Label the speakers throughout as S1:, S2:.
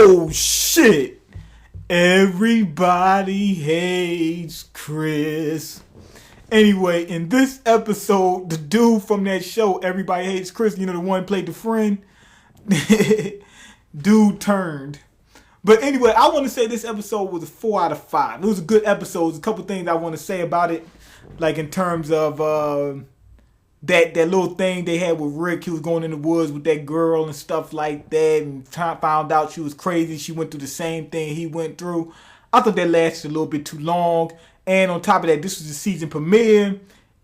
S1: Oh shit! Everybody hates Chris. Anyway, in this episode, the dude from that show, Everybody Hates Chris, you know, the one who played the friend, dude turned. But anyway, I want to say this episode was a 4 out of 5. It was a good episode. There's a couple things I want to say about it, like in terms of that little thing they had with Rick. He was going in the woods with that girl and stuff like that, and found out she was crazy. She went through the same thing he went through. I thought that lasted a little bit too long. And on top of that, this was the season premiere,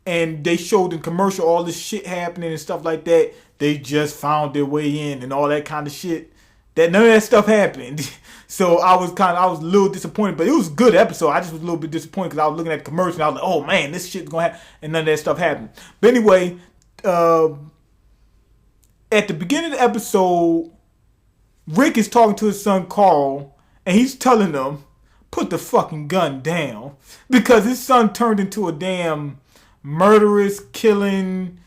S1: and they showed in commercial all this shit happening and stuff like that. They just found their way in and all that kind of shit. That none of that stuff happened. So I was a little disappointed, but it was a good episode. I just was a little bit disappointed because I was looking at the commercial and I was like, oh man, this shit's gonna happen, and none of that stuff happened. But anyway, at the beginning of the episode, Rick is talking to his son Carl, and he's telling him, put the fucking gun down, because his son turned into a damn murderous, killing,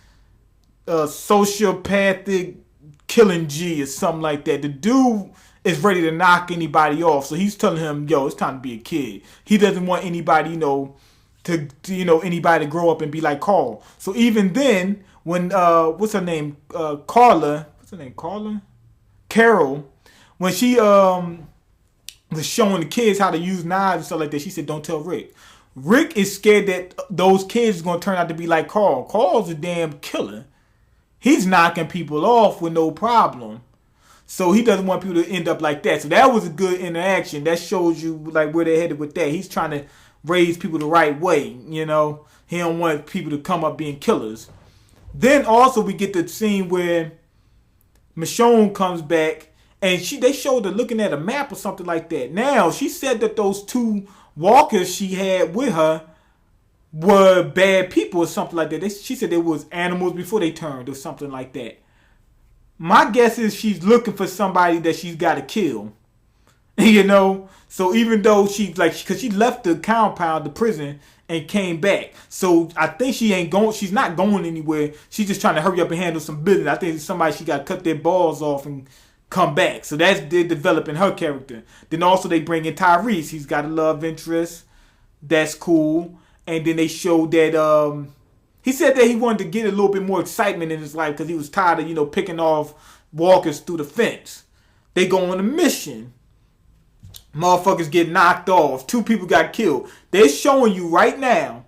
S1: sociopathic, killing G or something like that. The dude is ready to knock anybody off, so he's telling him, yo, it's time to be a kid. He doesn't want anybody, anybody to grow up and be like Carl. So even then, when what's her name, Carol, when she was showing the kids how to use knives and stuff like that, she said, don't tell Rick. Rick is scared that those kids are going to turn out to be like Carl. Carl's a damn killer. He's knocking people off with no problem. So he doesn't want people to end up like that. So that was a good interaction. That shows you like where they're headed with that. He's trying to raise people the right way, you know. He don't want people to come up being killers. Then also we get the scene where Michonne comes back, and they showed her looking at a map or something like that. Now, she said that those 2 walkers she had with her were bad people or something like that. She said they was animals before they turned or something like that. My guess is she's looking for somebody that she's got to kill. You know? So even though she's like, because she left the compound, the prison, and came back. So I think she's not going anywhere. She's just trying to hurry up and handle some business. I think it's somebody she got to cut their balls off and come back. So they're developing her character. Then also they bring in Tyrese. He's got a love interest. That's cool. And then they showed that he said that he wanted to get a little bit more excitement in his life because he was tired of, picking off walkers through the fence. They go on a mission. Motherfuckers get knocked off. 2 people got killed. They're showing you right now,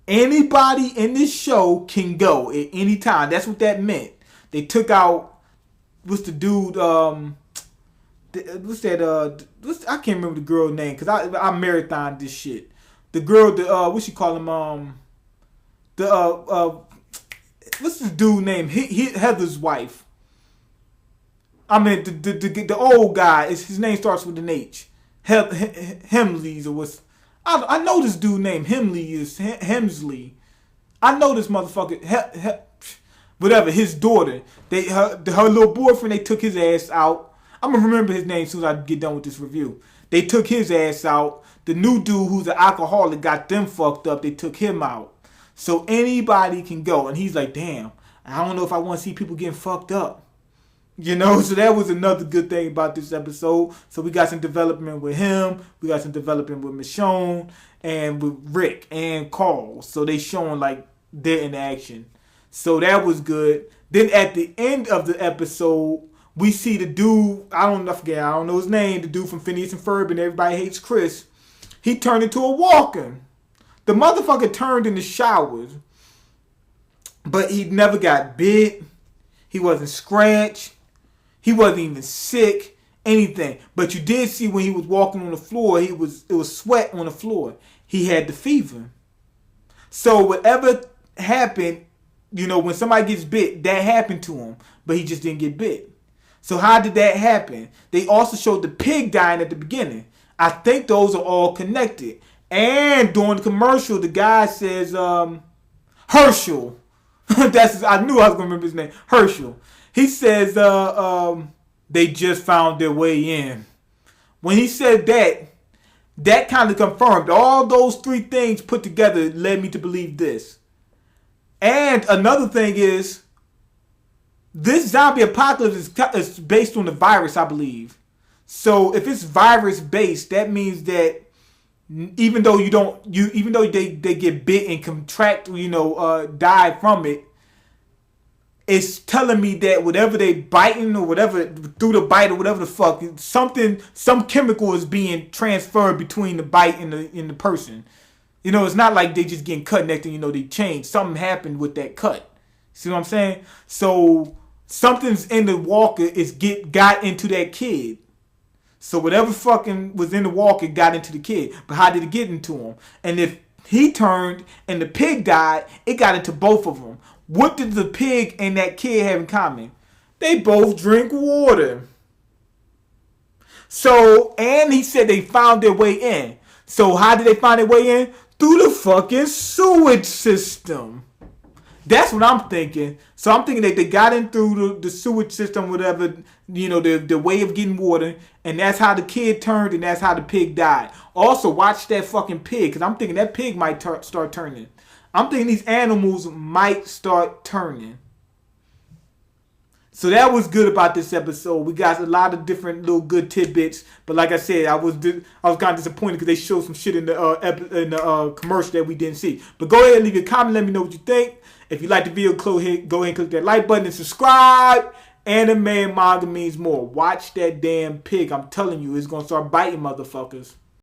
S1: anybody in this show can go at any time. That's what that meant. They took out, what's the dude, I can't remember the girl's name, because I marathoned this shit. The girl, what she call him, what's this dude name? Heather's wife. I mean, the old guy, his name starts with an H. Hemsley, or what's, I know this dude named Hemsley. I know this motherfucker, whatever, his daughter. Her little boyfriend, they took his ass out. I'm going to remember his name as soon as I get done with this review. They took his ass out. The new dude who's an alcoholic got them fucked up. They took him out. So anybody can go. And he's like, damn, I don't know if I want to see people getting fucked up. So that was another good thing about this episode. So we got some development with him. We got some development with Michonne and with Rick and Carl. So they showing like they're in action. So that was good. Then at the end of the episode, we see the dude, I don't know his name, the dude from Phineas and Ferb and Everybody Hates Chris. He turned into a walker. The motherfucker turned in the showers, but he never got bit. He wasn't scratched. He wasn't even sick, anything. But you did see when he was walking on the floor, it was sweat on the floor. He had the fever. So whatever happened, when somebody gets bit, that happened to him, but he just didn't get bit. So how did that happen? They also showed the pig dying at the beginning. I think those are all connected. And during the commercial, the guy says, Herschel. I knew I was going to remember his name. Herschel. He says, they just found their way in. When he said that kind of confirmed all those 3 things put together led me to believe this. And another thing is, this zombie apocalypse is based on the virus, I believe. So if it's virus based, that means that even though even though they get bit and contract, die from it, it's telling me that whatever they biting or whatever through the bite or whatever the fuck, some chemical is being transferred between the bite and the person. It's not like they just getting cut next thing they change. Something happened with that cut. See what I'm saying? So something's in the walker got into that kid. So whatever fucking was in the walker got into the kid. But how did it get into him? And if he turned and the pig died, it got into both of them. What did the pig and that kid have in common? They both drink water. So, and he said they found their way in. So how did they find their way in? Through the fucking sewage system. That's what I'm thinking. So I'm thinking that they got in through the sewage system, whatever, the way of getting water. And that's how the kid turned and that's how the pig died. Also, watch that fucking pig, because I'm thinking that pig might start turning. I'm thinking these animals might start turning. So that was good about this episode. We got a lot of different little good tidbits, but like I said, I was kind of disappointed because they showed some shit in the commercial that we didn't see. But go ahead and leave your comment. Let me know what you think. If you like the video, go ahead and click that like button and subscribe. Anime and manga means more. Watch that damn pig. I'm telling you, it's gonna start biting motherfuckers.